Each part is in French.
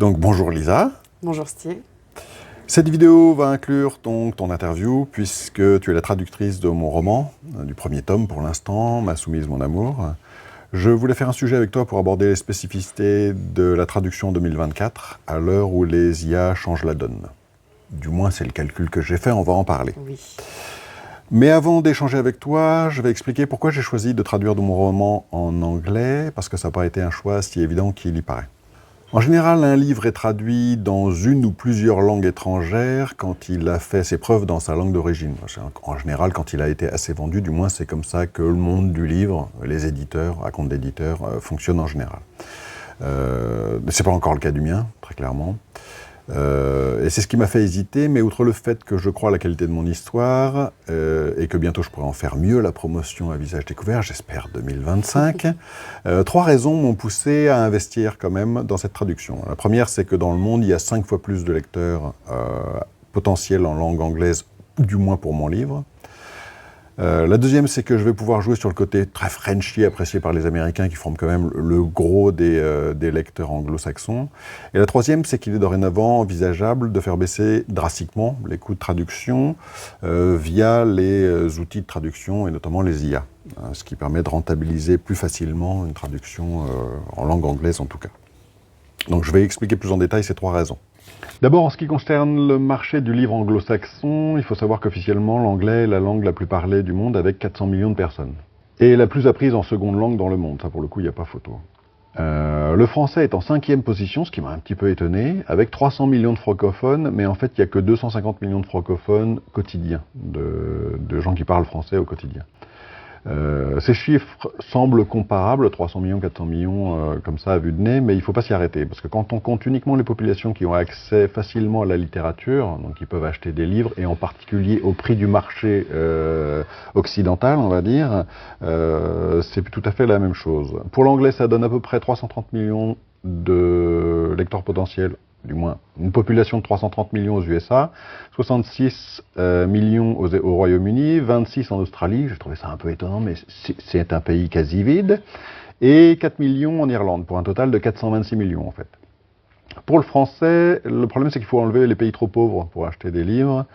Donc bonjour Lisa. Bonjour Steve. Cette vidéo va inclure donc ton interview puisque tu es la traductrice de mon roman, du premier tome pour l'instant, Ma soumise, mon amour. Je voulais faire un sujet avec toi pour aborder les spécificités de la traduction 2024 à l'heure où les IA changent la donne. Du moins c'est le calcul que j'ai fait, on va en parler. Oui. Mais avant d'échanger avec toi, je vais expliquer pourquoi j'ai choisi de traduire mon roman en anglais, parce que ça n'a pas été un choix si évident qu'il y paraît. En général, un livre est traduit dans une ou plusieurs langues étrangères quand il a fait ses preuves dans sa langue d'origine. En général, quand il a été assez vendu, du moins c'est comme ça que le monde du livre, les éditeurs, à compte d'éditeurs, fonctionne en général. C'est pas encore le cas du mien, très clairement. Et c'est ce qui m'a fait hésiter, mais outre le fait que je crois à la qualité de mon histoire, et que bientôt je pourrai en faire mieux la promotion à visage découvert, j'espère 2025, trois raisons m'ont poussé à investir quand même dans cette traduction. La première, c'est que dans le monde, il y a 5 fois plus de lecteurs potentiels en langue anglaise, du moins pour mon livre. La deuxième, c'est que je vais pouvoir jouer sur le côté très Frenchy apprécié par les Américains qui forment quand même le gros des lecteurs anglo-saxons. Et la troisième, c'est qu'il est dorénavant envisageable de faire baisser drastiquement les coûts de traduction via les outils de traduction et notamment les IA, ce qui permet de rentabiliser plus facilement une traduction en langue anglaise en tout cas. Donc je vais expliquer plus en détail ces trois raisons. D'abord, en ce qui concerne le marché du livre anglo-saxon, il faut savoir qu'officiellement, l'anglais est la langue la plus parlée du monde avec 400 millions de personnes. Et la plus apprise en seconde langue dans le monde, ça pour le coup, il n'y a pas photo. Le français est en 5e position, ce qui m'a un petit peu étonné, avec 300 millions de francophones, mais en fait, il n'y a que 250 millions de francophones quotidiens, de gens qui parlent français au quotidien. Ces chiffres semblent comparables, 300 millions, 400 millions, comme ça à vue de nez, mais il ne faut pas s'y arrêter, parce que quand on compte uniquement les populations qui ont accès facilement à la littérature, donc qui peuvent acheter des livres, et en particulier au prix du marché occidental, on va dire, c'est tout à fait la même chose. Pour l'anglais, ça donne à peu près 330 millions de lecteurs potentiels, du moins une population de 330 millions aux USA, 66 millions au Royaume-Uni, 26 en Australie, j'ai trouvé ça un peu étonnant, mais c'est un pays quasi vide, et 4 millions en Irlande, pour un total de 426 millions en fait. Pour le français, le problème c'est qu'il faut enlever les pays trop pauvres pour acheter des livres,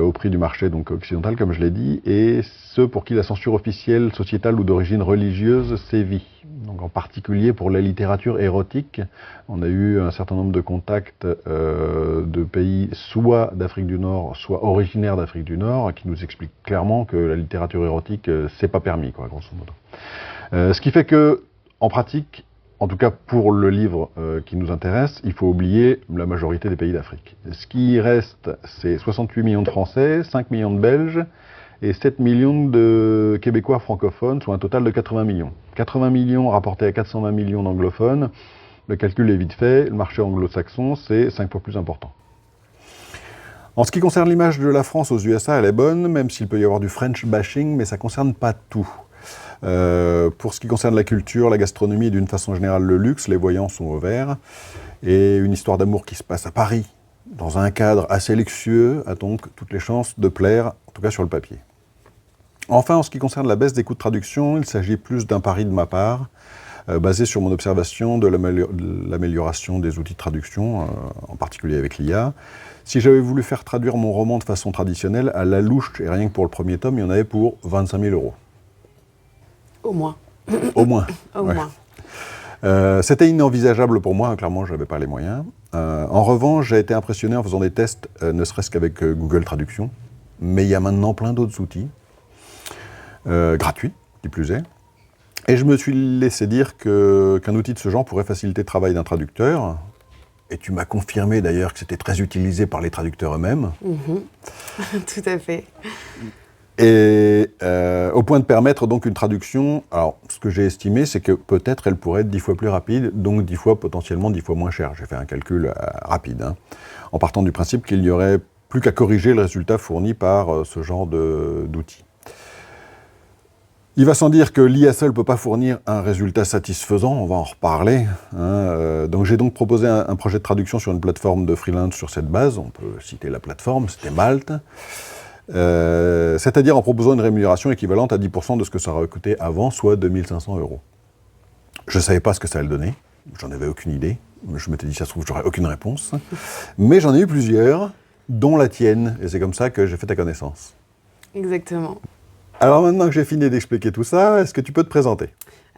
au prix du marché donc occidental comme je l'ai dit, et ceux pour qui la censure officielle, sociétale ou d'origine religieuse sévit. Donc en particulier pour la littérature érotique, on a eu un certain nombre de contacts de pays soit d'Afrique du Nord, soit originaires d'Afrique du Nord, qui nous expliquent clairement que la littérature érotique, c'est pas permis, quoi, grosso modo. Ce qui fait que, en pratique, en tout cas pour le livre qui nous intéresse, il faut oublier la majorité des pays d'Afrique. Ce qui reste, c'est 68 millions de Français, 5 millions de Belges et 7 millions de Québécois francophones, soit un total de 80 millions. 80 millions rapportés à 420 millions d'anglophones, le calcul est vite fait, le marché anglo-saxon c'est 5 fois plus important. En ce qui concerne l'image de la France aux USA, elle est bonne, même s'il peut y avoir du French bashing, mais ça ne concerne pas tout. Pour ce qui concerne la culture, la gastronomie et d'une façon générale le luxe, les voyants sont au vert. Et une histoire d'amour qui se passe à Paris, dans un cadre assez luxueux, a donc toutes les chances de plaire, en tout cas sur le papier. Enfin, en ce qui concerne la baisse des coûts de traduction, il s'agit plus d'un pari de ma part, basé sur mon observation de l'amélioration des outils de traduction, en particulier avec l'IA. Si j'avais voulu faire traduire mon roman de façon traditionnelle, à la louche, et rien que pour le premier tome, il y en avait pour 25 000 €. Au moins. Au moins. Au ouais. moins. C'était inenvisageable pour moi, clairement je n'avais pas les moyens. En revanche, j'ai été impressionné en faisant des tests, ne serait-ce qu'avec Google Traduction, mais il y a maintenant plein d'autres outils, gratuits, qui plus est. Et je me suis laissé dire qu'un outil de ce genre pourrait faciliter le travail d'un traducteur, et tu m'as confirmé d'ailleurs que c'était très utilisé par les traducteurs eux-mêmes. Tout à fait. Et au point de permettre donc une traduction, alors ce que j'ai estimé, c'est que peut-être elle pourrait être 10 fois plus rapide, donc 10 fois potentiellement 10 fois moins cher. J'ai fait un calcul rapide, en partant du principe qu'il n'y aurait plus qu'à corriger le résultat fourni par ce genre d'outils. Il va sans dire que l'IA seul ne peut pas fournir un résultat satisfaisant, on va en reparler. Donc j'ai donc proposé un projet de traduction sur une plateforme de freelance sur cette base, on peut citer la plateforme, c'était Malte. C'est-à-dire en proposant une rémunération équivalente à 10% de ce que ça aurait coûté avant, soit 2 500 €. Je ne savais pas ce que ça allait donner, j'en avais aucune idée, Je m'étais dit, ça se trouve, j'aurais aucune réponse. Mais j'en ai eu plusieurs, dont la tienne. Et c'est comme ça que j'ai fait ta connaissance. Exactement. Alors maintenant que j'ai fini d'expliquer tout ça, est-ce que tu peux te présenter?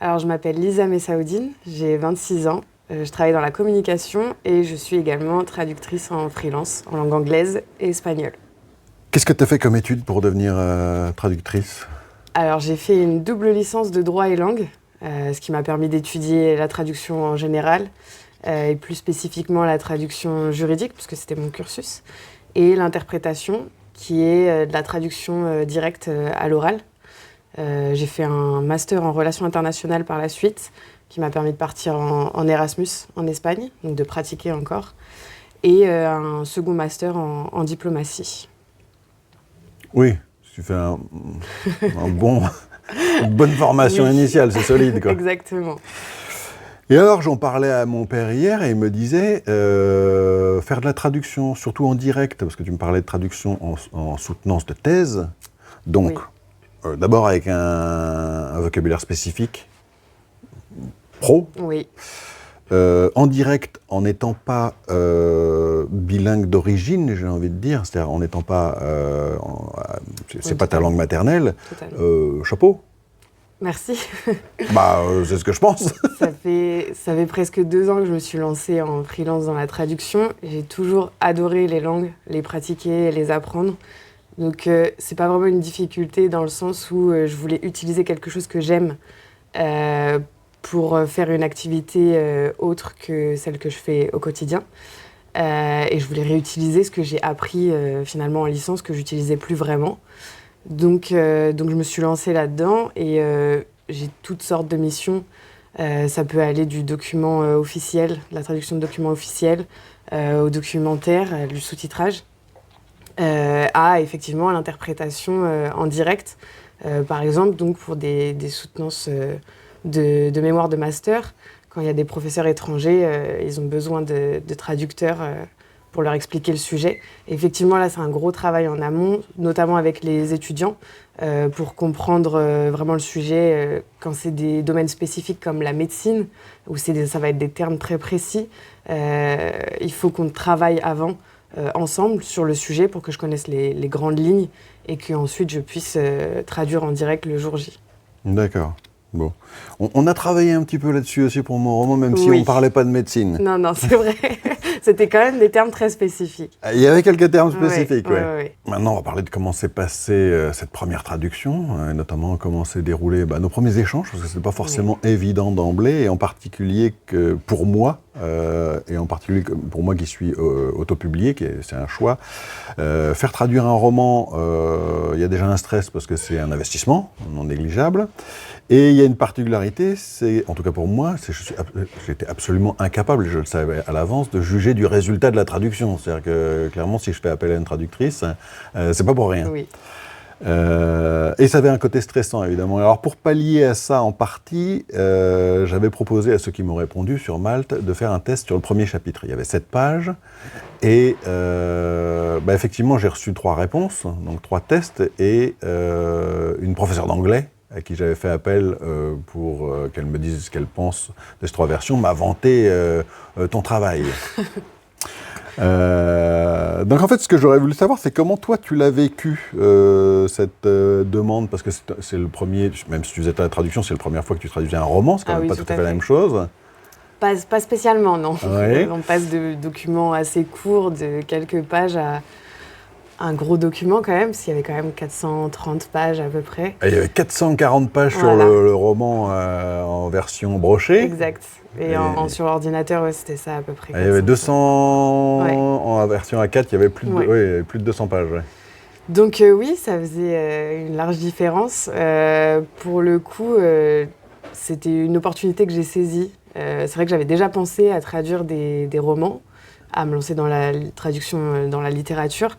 Alors, je m'appelle Lisa Messaoudine, j'ai 26 ans. Je travaille dans la communication et je suis également traductrice en freelance, en langue anglaise et espagnole. Qu'est-ce que tu as fait comme étude pour devenir traductrice? Alors, j'ai fait une double licence de droit et langue, ce qui m'a permis d'étudier la traduction en général, et plus spécifiquement la traduction juridique, puisque c'était mon cursus, et l'interprétation, qui est de la traduction directe à l'oral. J'ai fait un master en relations internationales par la suite, qui m'a permis de partir en Erasmus en Espagne, donc de pratiquer encore, et un second master en diplomatie. Oui, tu fais une bonne formation initiale, c'est solide, quoi. Exactement. Et alors, j'en parlais à mon père hier et il me disait faire de la traduction, surtout en direct, parce que tu me parlais de traduction en soutenance de thèse. Donc, d'abord avec un vocabulaire spécifique, pro. Oui. En direct, en n'étant pas bilingue d'origine, j'ai envie de dire, c'est-à-dire en n'étant pas... c'est pas ta langue maternelle, chapeau. Merci. C'est ce que je pense. Ça fait presque 2 ans que je me suis lancée en freelance dans la traduction. J'ai toujours adoré les langues, les pratiquer, les apprendre. Donc c'est pas vraiment une difficulté dans le sens où je voulais utiliser quelque chose que j'aime pour faire une activité autre que celle que je fais au quotidien. Et je voulais réutiliser ce que j'ai appris finalement en licence, que j'utilisais plus vraiment. Donc je me suis lancée là-dedans et j'ai toutes sortes de missions. Ça peut aller du document officiel, de la traduction de documents officiels, au documentaire, du sous-titrage, à effectivement l'interprétation en direct. Par exemple, donc pour des soutenances de mémoire de master, quand il y a des professeurs étrangers, ils ont besoin de traducteurs pour leur expliquer le sujet. Et effectivement, là, c'est un gros travail en amont, notamment avec les étudiants, pour comprendre vraiment le sujet. Quand c'est des domaines spécifiques comme la médecine, où ça va être des termes très précis, il faut qu'on travaille avant ensemble sur le sujet pour que je connaisse les grandes lignes et qu'ensuite je puisse traduire en direct le jour J. D'accord. Bon. On a travaillé un petit peu là-dessus aussi pour mon roman, même si on ne parlait pas de médecine. Non, c'est vrai. C'était quand même des termes très spécifiques. Il y avait quelques termes spécifiques, oui. Ouais. Maintenant, on va parler de comment s'est passée cette première traduction, et notamment comment s'est déroulé nos premiers échanges, parce que ce n'est pas forcément évident d'emblée, et en particulier que pour moi, et en particulier pour moi qui suis autopublié, c'est un choix, faire traduire un roman, il y a déjà un stress parce que c'est un investissement non négligeable. Et il y a une particularité, c'est, en tout cas pour moi, j'étais absolument incapable, et je le savais à l'avance, de juger du résultat de la traduction. C'est-à-dire que, clairement, si je fais appel à une traductrice, c'est pas pour rien. Oui. Et ça avait un côté stressant, évidemment. Alors, pour pallier à ça en partie, j'avais proposé à ceux qui m'ont répondu sur Malte de faire un test sur le premier chapitre. Il y avait 7 pages, et effectivement, j'ai reçu 3 réponses, donc 3 tests, et une professeure d'anglais, à qui j'avais fait appel pour qu'elle me dise ce qu'elle pense de ces 3 versions, m'a vanté ton travail. Donc en fait, ce que j'aurais voulu savoir, c'est comment toi tu l'as vécu, cette demande, parce que c'est le premier, même si tu faisais la traduction, c'est la première fois que tu traduisais un roman, c'est quand même pas tout à fait la même chose. Pas spécialement, non. Ouais. On passe de documents assez courts, de quelques pages, à un gros document quand même, parce qu'il y avait quand même 430 pages à peu près. Et il y avait 440 pages sur le roman en version brochée. Exact. Et sur l'ordinateur, c'était ça à peu près. Il y avait 200 en version A4, il y avait plus de 200 pages. Ouais. Donc oui, ça faisait une large différence. Pour le coup, c'était une opportunité que j'ai saisie. C'est vrai que j'avais déjà pensé à traduire des romans, à me lancer dans la traduction, dans la littérature.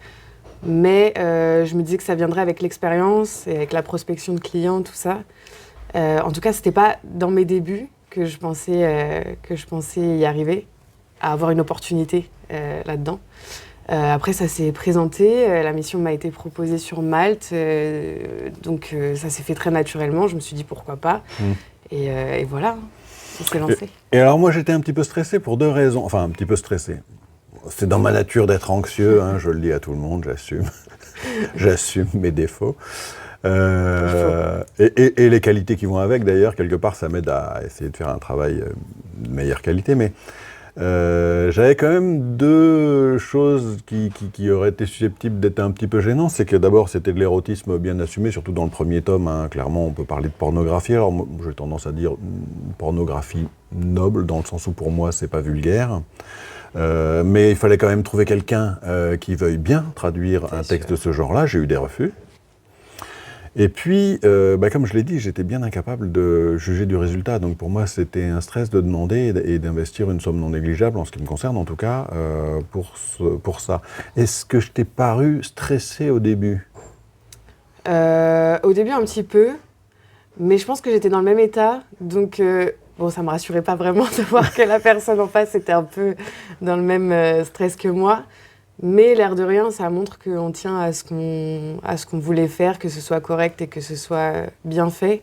Mais je me disais que ça viendrait avec l'expérience et avec la prospection de clients, tout ça. En tout cas, c'était pas dans mes débuts que je pensais y arriver, à avoir une opportunité là-dedans. Après, ça s'est présenté, la mission m'a été proposée sur Malte, donc ça s'est fait très naturellement. Je me suis dit pourquoi pas, et voilà. ça s'est lancé. Et alors moi j'étais un petit peu stressé pour 2 raisons, enfin un petit peu stressé. C'est dans ma nature d'être anxieux, hein, je le dis à tout le monde, j'assume. J'assume mes défauts. Et les qualités qui vont avec, d'ailleurs, quelque part, ça m'aide à essayer de faire un travail de meilleure qualité. Mais j'avais quand même 2 choses qui auraient été susceptibles d'être un petit peu gênantes. C'est que d'abord, c'était de l'érotisme bien assumé, surtout dans le premier tome. Hein, clairement, on peut parler de pornographie. Alors, moi, j'ai tendance à dire pornographie noble, dans le sens où pour moi, c'est pas vulgaire. Mais il fallait quand même trouver quelqu'un qui veuille bien traduire un texte de ce genre-là. J'ai eu des refus. Et puis, comme je l'ai dit, j'étais bien incapable de juger du résultat. Donc pour moi, c'était un stress de demander et d'investir une somme non négligeable, en ce qui me concerne en tout cas, pour ça. Est-ce que je t'ai paru stressé au début ? Au début, un petit peu. Mais je pense que j'étais dans le même état. Donc, ça ne me rassurait pas vraiment de voir que la personne en face était un peu dans le même stress que moi. Mais l'air de rien, ça montre qu'on tient à ce qu'on voulait faire, que ce soit correct et que ce soit bien fait.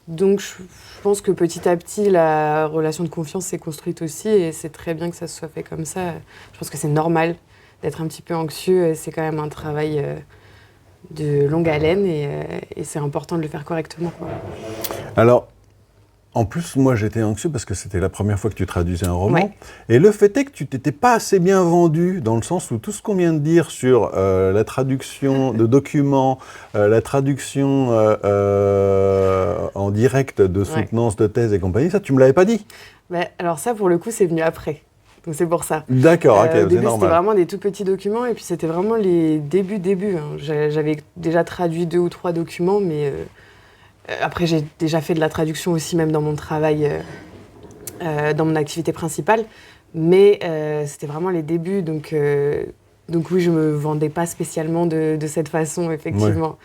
Donc je pense que petit à petit, la relation de confiance s'est construite aussi et c'est très bien que ça se soit fait comme ça. Je pense que c'est normal d'être un petit peu anxieux. C'est quand même un travail de longue haleine et c'est important de le faire correctement, quoi. Alors, en plus, moi, j'étais anxieux parce que c'était la première fois que tu traduisais un roman. Ouais. Et le fait est que tu t'étais pas assez bien vendu, dans le sens où tout ce qu'on vient de dire sur la traduction de documents, la traduction en direct de soutenance de thèse et compagnie, ça, tu me l'avais pas dit. Alors ça, pour le coup, c'est venu après. Donc c'est pour ça. D'accord, ok, Au début, c'est normal. c'était vraiment des tout petits documents et puis c'était vraiment les débuts. Hein. J'avais déjà traduit 2 ou 3 documents, mais... Après, j'ai déjà fait de la traduction aussi, même dans mon travail, dans mon activité principale. Mais c'était vraiment les débuts. Donc oui, je ne me vendais pas spécialement de cette façon, effectivement. Ouais.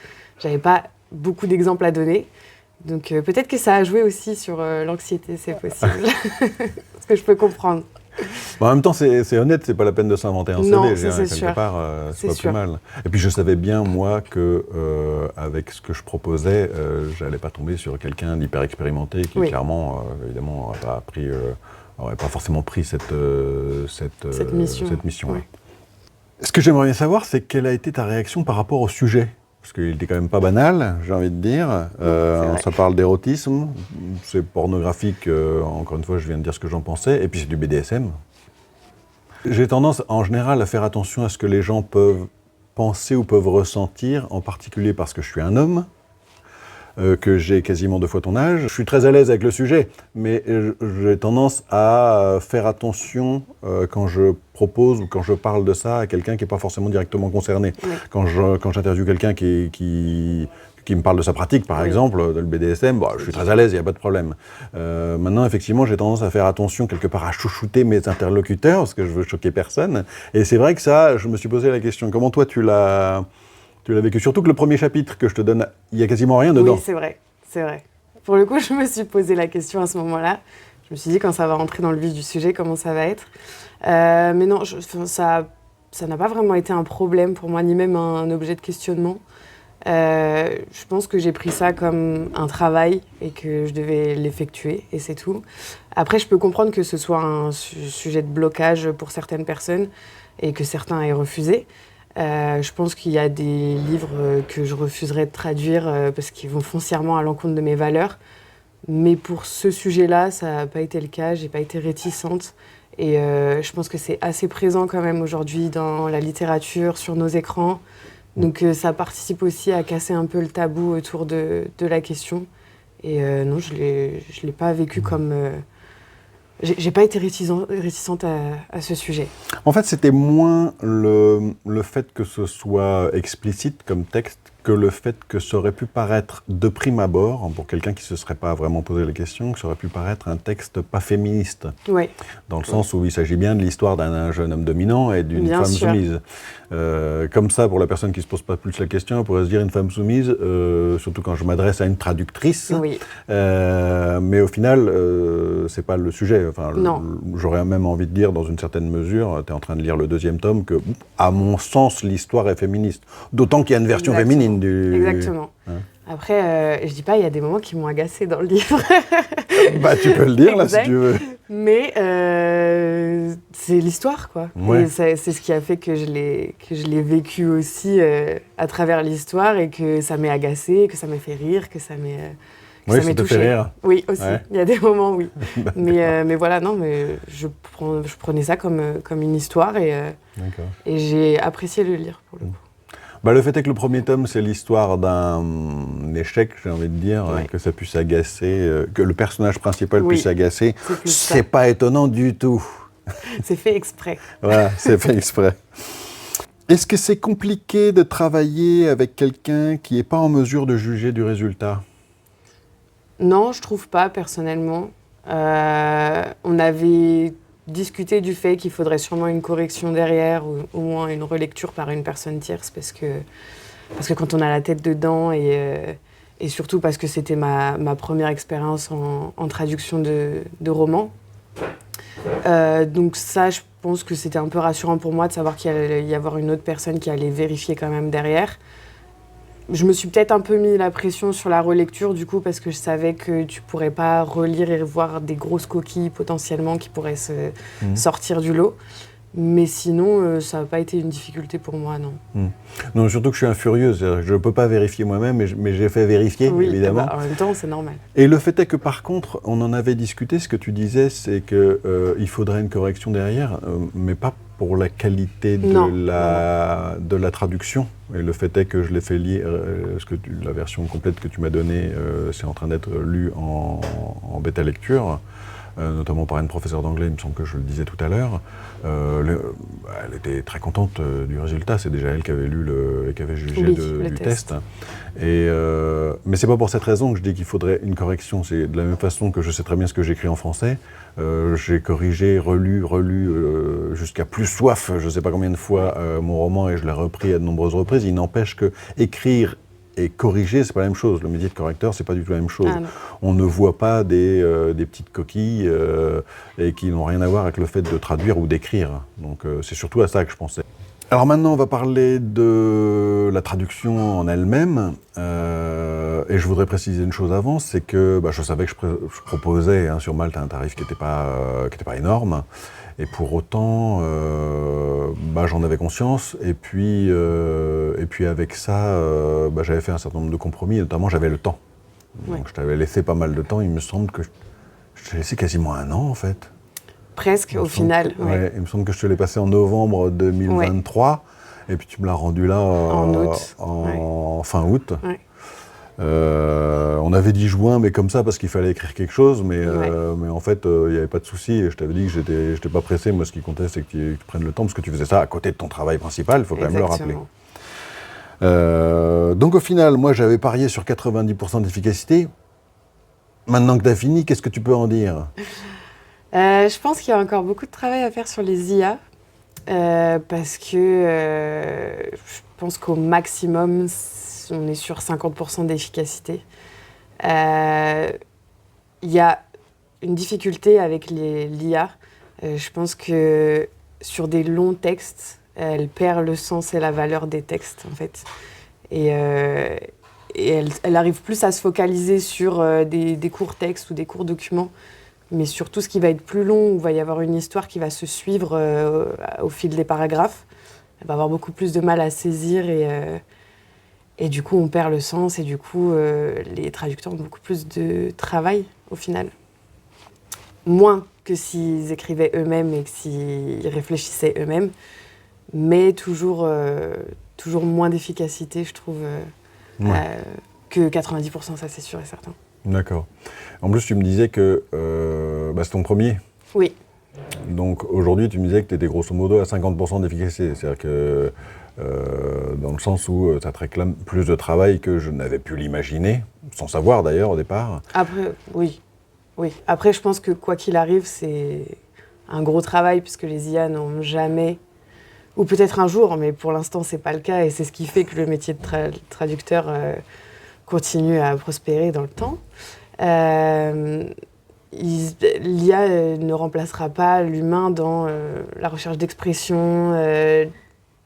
J'avais pas beaucoup d'exemples à donner. Donc peut-être que ça a joué aussi sur l'anxiété, c'est possible. Ce que je peux comprendre. En même temps, c'est honnête, c'est pas la peine de s'inventer un CV. Non, quelque sûr. part, c'est pas plus mal. Et puis je savais bien, moi, que avec ce que je proposais, j'allais pas tomber sur quelqu'un d'hyper expérimenté qui, clairement, évidemment, aurait pas forcément pris cette mission. Ouais. Ce que j'aimerais bien savoir, c'est quelle a été ta réaction par rapport au sujet ? Parce qu'il était quand même pas banal, j'ai envie de dire. Ça parle d'érotisme, c'est pornographique, encore une fois, je viens de dire ce que j'en pensais, et puis c'est du BDSM. J'ai tendance, en général, à faire attention à ce que les gens peuvent penser ou peuvent ressentir, en particulier parce que je suis un homme, que j'ai quasiment 2 fois ton âge. Je suis très à l'aise avec le sujet, mais j'ai tendance à faire attention quand je propose ou quand je parle de ça à quelqu'un qui n'est pas forcément directement concerné. Oui. Quand j'interviewe quelqu'un qui me parle de sa pratique, par exemple, de le BDSM, je suis très à l'aise, il n'y a pas de problème. Maintenant, effectivement, j'ai tendance à faire attention quelque part à chouchouter mes interlocuteurs, parce que je veux choquer personne. Et c'est vrai que ça, je me suis posé la question, comment toi tu l'as vécu, surtout que le premier chapitre que je te donne, il n'y a quasiment rien dedans. Oui, c'est vrai. Pour le coup, je me suis posé la question à ce moment-là. Je me suis dit, quand ça va rentrer dans le vif du sujet, comment ça va être. Mais non, ça n'a pas vraiment été un problème pour moi, ni même un objet de questionnement. Je pense que j'ai pris ça comme un travail et que je devais l'effectuer, et c'est tout. Après, je peux comprendre que ce soit un sujet de blocage pour certaines personnes et que certains aient refusé. Je pense qu'il y a des livres que je refuserais de traduire parce qu'ils vont foncièrement à l'encontre de mes valeurs. Mais pour ce sujet-là, ça n'a pas été le cas, j'ai pas été réticente. Et je pense que c'est assez présent quand même aujourd'hui dans la littérature, sur nos écrans. Donc ça participe aussi à casser un peu le tabou autour de la question. Et non, je l'ai pas vécu comme... J'ai pas été réticente à ce sujet. En fait, c'était moins le fait que ce soit explicite comme texte que le fait que ça aurait pu paraître de prime abord, pour quelqu'un qui ne se serait pas vraiment posé la question, que ça aurait pu paraître un texte pas féministe. Oui. Dans le sens où il s'agit bien de l'histoire d'un jeune homme dominant et d'une femme soumise. Comme ça, pour la personne qui ne se pose pas plus la question, on pourrait se dire une femme soumise, surtout quand je m'adresse à une traductrice. Oui. Mais au final, c'est pas le sujet. Enfin, non. J'aurais même envie de dire, dans une certaine mesure, tu es en train de lire le 2e tome, que, à mon sens, l'histoire est féministe. D'autant qu'il y a une version féminine du... Exactement. Après, je dis pas, il y a des moments qui m'ont agacée dans le livre. Bah, tu peux le dire, là, si tu veux. Mais c'est l'histoire, quoi. Ouais. Et c'est ce qui a fait que je l'ai vécu aussi à travers l'histoire et que ça m'ait agacée, que ça m'ait fait rire, que ça m'ait Oui, ça te fait rire. Oui, aussi. Ouais. Il y a des moments, oui. mais voilà, non, mais je prenais ça comme une histoire et j'ai apprécié le lire, pour le coup. Bah, le fait est que le premier tome, c'est l'histoire d'un échec, j'ai envie de dire, que ça puisse agacer, que le personnage principal puisse agacer. C'est pas étonnant du tout. C'est fait exprès. Voilà, c'est fait exprès. Est-ce que c'est compliqué de travailler avec quelqu'un qui n'est pas en mesure de juger du résultat ? Non, je trouve pas, personnellement. On avait discuté du fait qu'il faudrait sûrement une correction derrière ou au moins une relecture par une personne tierce parce que quand on a la tête dedans et surtout parce que c'était ma première expérience en traduction de romans. Donc ça, je pense que c'était un peu rassurant pour moi de savoir qu'il allait y avoir une autre personne qui allait vérifier quand même derrière. Je me suis peut-être un peu mis la pression sur la relecture du coup parce que je savais que tu pourrais pas relire et voir des grosses coquilles potentiellement qui pourraient se sortir du lot. Mais sinon, ça n'a pas été une difficulté pour moi, non. Non, surtout que je suis un furieux, je ne peux pas vérifier moi-même, mais j'ai fait vérifier, évidemment. Bah, en même temps, c'est normal. Et le fait est que par contre, on en avait discuté, ce que tu disais, c'est qu'il faudrait une correction derrière, mais pas pour la qualité de la traduction. Et le fait est que je l'ai fait lire, la version complète que tu m'as donnée, c'est en train d'être lu en bêta lecture. Notamment par une professeure d'anglais, il me semble que je le disais tout à l'heure. Elle était très contente du résultat, c'est déjà elle qui avait qui avait jugé du test. Mais c'est pas pour cette raison que je dis qu'il faudrait une correction, c'est de la même façon que je sais très bien ce que j'écris en français. J'ai corrigé, relu jusqu'à plus soif, je sais pas combien de fois, mon roman et je l'ai repris à de nombreuses reprises. Il n'empêche que écrire et corriger, c'est pas la même chose. Le métier de correcteur, c'est pas du tout la même chose. On ne voit pas des petites coquilles et qui n'ont rien à voir avec le fait de traduire ou d'écrire. Donc c'est surtout à ça que je pensais. Alors maintenant, on va parler de la traduction en elle-même. Et je voudrais préciser une chose avant, c'est que je savais que je proposais sur Malte un tarif qui n'était pas énorme. Et pour autant, j'en avais conscience. Et puis avec ça, j'avais fait un certain nombre de compromis, et notamment j'avais le temps. Donc je t'avais laissé pas mal de temps. Il me semble que je t'ai laissé quasiment 1 an en fait. Presque, au final. Il me semble que je te l'ai passé en novembre 2023. Et puis tu me l'as rendu là en août. En fin août. Ouais. On avait dit juin, mais comme ça, parce qu'il fallait écrire quelque chose, mais en fait, il n'y avait pas de souci. Et je t'avais dit que j'étais pas pressé. Moi, ce qui comptait, c'est que tu prennes le temps, parce que tu faisais ça à côté de ton travail principal, il faut quand même le rappeler. Donc au final, moi, j'avais parié sur 90% d'efficacité. Maintenant que tu as fini, qu'est-ce que tu peux en dire ? Je pense qu'il y a encore beaucoup de travail à faire sur les IA, parce que je pense qu'au maximum, on est sur 50% d'efficacité. Il y a une difficulté avec l'IA. Je pense que sur des longs textes, elle perd le sens et la valeur des textes, en fait. Et elle arrive plus à se focaliser sur des courts textes ou des courts documents, mais sur tout ce qui va être plus long, où il va y avoir une histoire qui va se suivre au fil des paragraphes. Elle va avoir beaucoup plus de mal à saisir et du coup, on perd le sens et du coup, les traducteurs ont beaucoup plus de travail au final. Moins que s'ils écrivaient eux-mêmes et que s'ils réfléchissaient eux-mêmes, mais toujours moins d'efficacité, je trouve, que 90%, ça c'est sûr et certain. D'accord. En plus, tu me disais que c'est ton premier. Oui. Donc aujourd'hui, tu me disais que tu étais grosso modo à 50% d'efficacité. C'est-à-dire que dans le sens où ça te réclame plus de travail que je n'avais pu l'imaginer, sans savoir d'ailleurs au départ. Après, oui. Après, je pense que quoi qu'il arrive, c'est un gros travail puisque les IA n'ont jamais, ou peut-être un jour, mais pour l'instant, c'est pas le cas et c'est ce qui fait que le métier de traducteur continue à prospérer dans le temps. L'IA ne remplacera pas l'humain dans la recherche d'expression,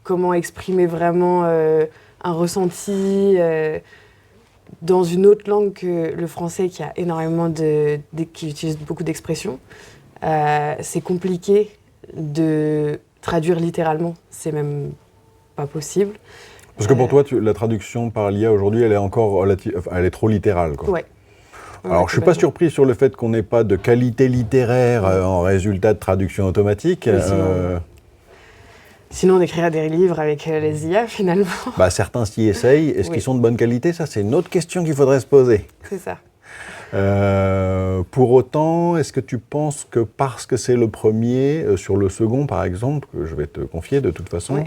comment exprimer vraiment un ressenti. dans une autre langue que le français, qui a énormément qui utilise beaucoup d'expressions, c'est compliqué de traduire littéralement. C'est même pas possible. Parce que pour toi, la traduction par l'IA aujourd'hui, elle est encore elle est trop littérale, quoi. Ouais. Alors, je ne suis pas surpris sur le fait qu'on n'ait pas de qualité littéraire en résultat de traduction automatique. Sinon, on écrirait des livres avec les IA, finalement. Certains s'y essayent. Est-ce qu'ils sont de bonne qualité? Ça, c'est une autre question qu'il faudrait se poser. C'est ça. Pour autant, est-ce que tu penses que parce que c'est le premier, sur le second, par exemple, que je vais te confier de toute façon,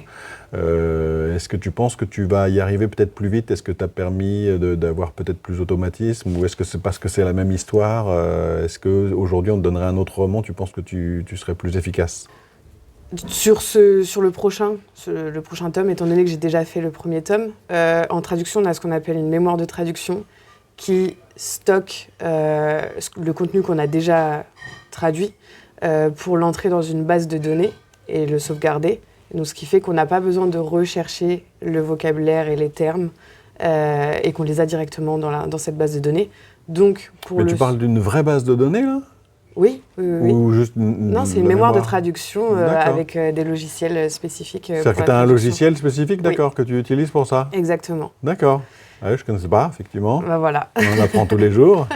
est-ce que tu penses que tu vas y arriver peut-être plus vite? Est-ce que tu as permis d'avoir peut-être plus d'automatisme? Ou est-ce que c'est parce que c'est la même histoire? Est-ce qu'aujourd'hui, on te donnerait un autre roman, tu penses que tu serais plus efficace? Sur le prochain tome, étant donné que j'ai déjà fait le premier tome, en traduction, on a ce qu'on appelle une mémoire de traduction qui stocke le contenu qu'on a déjà traduit pour l'entrer dans une base de données et le sauvegarder. Donc, ce qui fait qu'on n'a pas besoin de rechercher le vocabulaire et les termes et qu'on les a directement dans cette base de données. Donc, tu parles d'une vraie base de données, là? Oui. Ou juste non, c'est une mémoire de traduction avec des logiciels spécifiques. C'est-à-dire que tu as un logiciel spécifique, d'accord, que tu utilises pour ça? Exactement. D'accord. Je ne connaissais pas, effectivement. Voilà. On en apprend tous les jours.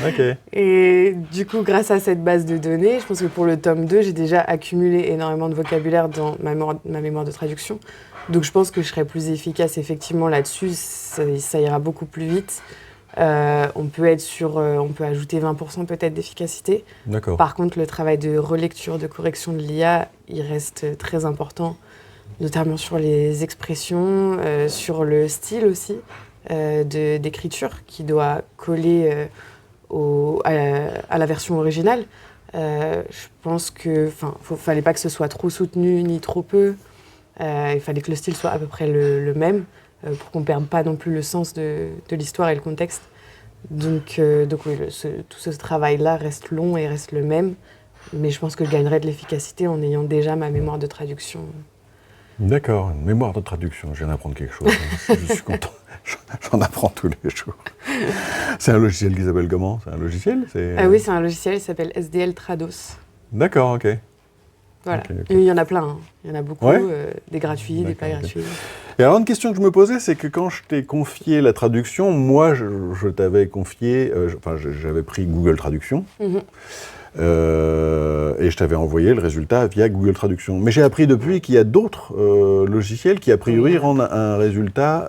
Ok. Et du coup, grâce à cette base de données, je pense que pour le tome 2, j'ai déjà accumulé énormément de vocabulaire dans ma mémoire de traduction. Donc je pense que je serai plus efficace effectivement là-dessus. Ça ira beaucoup plus vite. On peut ajouter 20% peut-être d'efficacité. D'accord. Par contre, le travail de relecture, de correction de l'IA, il reste très important, notamment sur les expressions, sur le style aussi d'écriture qui doit coller à la version originale. Je pense que, fallait pas que ce soit trop soutenu ni trop peu. Il fallait que le style soit à peu près le même. Pour qu'on ne perde pas non plus le sens de l'histoire et le contexte. Donc oui, tout ce travail-là reste long et reste le même, mais je pense que je gagnerai de l'efficacité en ayant déjà ma mémoire de traduction. D'accord, une mémoire de traduction, je viens d'apprendre quelque chose. Je suis content, j'en apprends tous les jours. C'est un logiciel qui s'appelle comment? C'est un logiciel? Oui, c'est un logiciel qui s'appelle SDL Trados. D'accord, ok. Voilà. Okay. Il y en a plein, il y en a beaucoup, des gratuits, des pas gratuits. Et alors, une question que je me posais, c'est que quand je t'ai confié la traduction, moi, je t'avais confié, j'avais pris Google Traduction, et je t'avais envoyé le résultat via Google Traduction. Mais j'ai appris depuis qu'il y a d'autres logiciels qui, a priori, rendent un résultat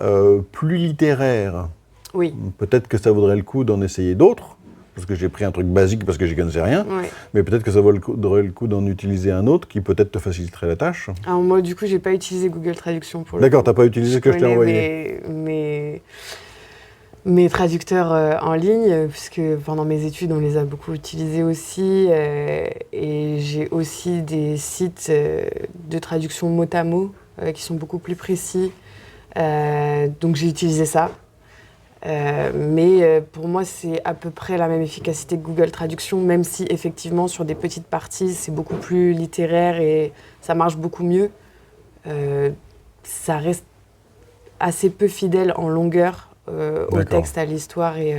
plus littéraire. Oui. Peut-être que ça vaudrait le coup d'en essayer d'autres. Parce que j'ai pris un truc basique parce que j'y connaissais rien, mais peut-être que ça vaudrait le coup d'en utiliser un autre qui peut-être te faciliterait la tâche. Alors moi, du coup, j'ai pas utilisé Google Traduction pour le D'accord, t'as pas utilisé ce que je t'ai envoyé. Mes traducteurs en ligne, puisque pendant mes études, on les a beaucoup utilisés aussi, et j'ai aussi des sites de traduction mot à mot qui sont beaucoup plus précis, donc j'ai utilisé ça. Mais pour moi, c'est à peu près la même efficacité que Google Traduction, même si effectivement, sur des petites parties, c'est beaucoup plus littéraire et ça marche beaucoup mieux. Ça reste assez peu fidèle en longueur au texte, à l'histoire. Et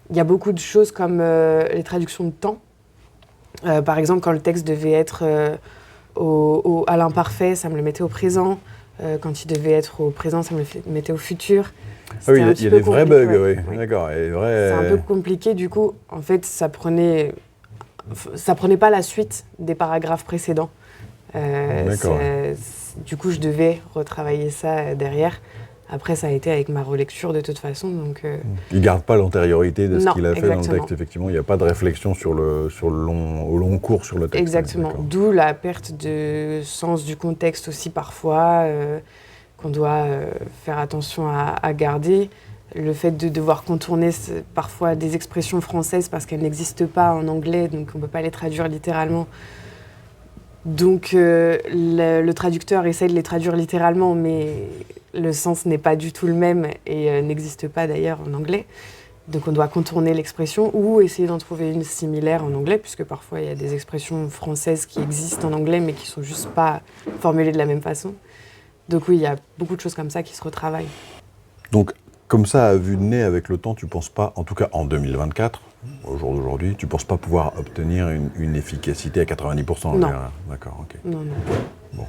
il y a beaucoup de choses comme les traductions de temps. Par exemple, quand le texte devait être à l'imparfait, ça me le mettait au présent. Quand il devait être au présent, ça me le mettait au futur. Ah oui, il y a des vrais bugs, oui. D'accord. C'est un peu compliqué, du coup. En fait, ça prenait pas la suite des paragraphes précédents. Du coup, je devais retravailler ça derrière. Après, ça a été avec ma relecture de toute façon. Donc, il ne garde pas l'antériorité de ce qu'il a fait exactement. dans le texte, effectivement. Il n'y a pas de réflexion au long cours sur le texte. Exactement. D'où la perte de sens du contexte aussi parfois, qu'on doit faire attention à garder. Le fait de devoir contourner parfois des expressions françaises parce qu'elles n'existent pas en anglais, donc on ne peut pas les traduire littéralement. Donc le traducteur essaie de les traduire littéralement, mais le sens n'est pas du tout le même et n'existe pas d'ailleurs en anglais. Donc on doit contourner l'expression ou essayer d'en trouver une similaire en anglais, puisque parfois il y a des expressions françaises qui existent en anglais mais qui ne sont juste pas formulées de la même façon. Donc oui, il y a beaucoup de choses comme ça qui se retravaillent. Donc comme ça, à vue de nez, avec le temps, tu ne penses pas, en tout cas en 2024, au jour d'aujourd'hui, tu ne penses pas pouvoir obtenir une efficacité à 90% en Non. général. D'accord, ok. Non, non. Bon.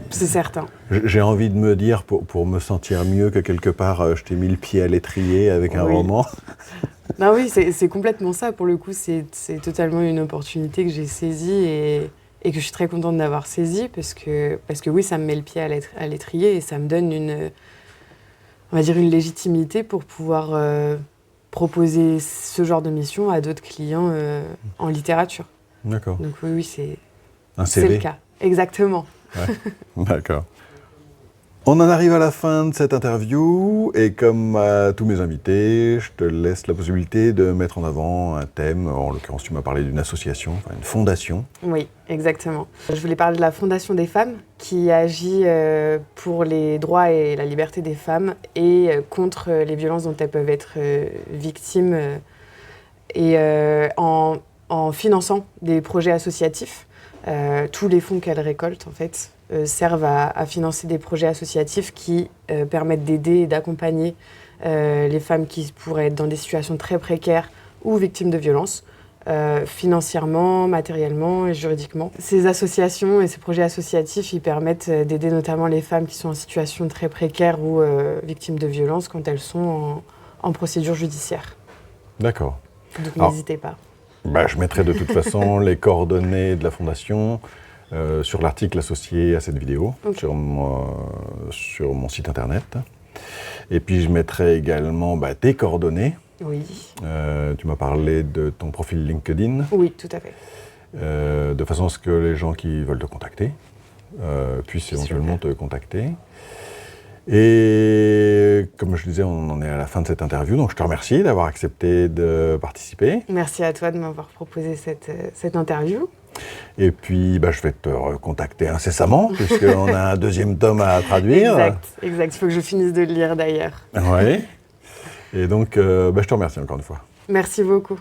C'est certain. J'ai envie de me dire, pour me sentir mieux, que quelque part, je t'ai mis le pied à l'étrier avec un roman. Non, oui, c'est complètement ça. Pour le coup, c'est totalement une opportunité que j'ai saisie et que je suis très contente d'avoir saisie parce que oui, ça me met le pied à l'étrier et ça me donne on va dire une légitimité pour pouvoir proposer ce genre de mission à d'autres clients en littérature. D'accord. Donc oui, c'est CV. le cas. Exactement. Ouais. D'accord. On en arrive à la fin de cette interview et comme à tous mes invités, je te laisse la possibilité de mettre en avant un thème. En l'occurrence, tu m'as parlé d'une association, enfin une fondation. Oui, exactement. Je voulais parler de la Fondation des femmes qui agit pour les droits et la liberté des femmes et contre les violences dont elles peuvent être victimes et en finançant des projets associatifs. Tous les fonds qu'elle récolte, en fait, servent à financer des projets associatifs qui permettent d'aider et d'accompagner les femmes qui pourraient être dans des situations très précaires ou victimes de violences, financièrement, matériellement et juridiquement. Ces associations et ces projets associatifs, ils permettent d'aider notamment les femmes qui sont en situation très précaire ou victimes de violences quand elles sont en procédure judiciaire. D'accord. Donc n'hésitez pas. Je mettrai de toute façon les coordonnées de la fondation sur l'article associé à cette vidéo, okay, sur mon site internet. Et puis je mettrai également tes coordonnées. Oui. Tu m'as parlé de ton profil LinkedIn. Oui, tout à fait. De façon à ce que les gens qui veulent te contacter puissent éventuellement te contacter. Et comme je disais, on en est à la fin de cette interview, donc je te remercie d'avoir accepté de participer. Merci à toi de m'avoir proposé cette interview. Et puis, je vais te recontacter incessamment, puisqu'on a un deuxième tome à traduire. Exact. Il faut que je finisse de le lire d'ailleurs. Oui. Et donc, je te remercie encore une fois. Merci beaucoup.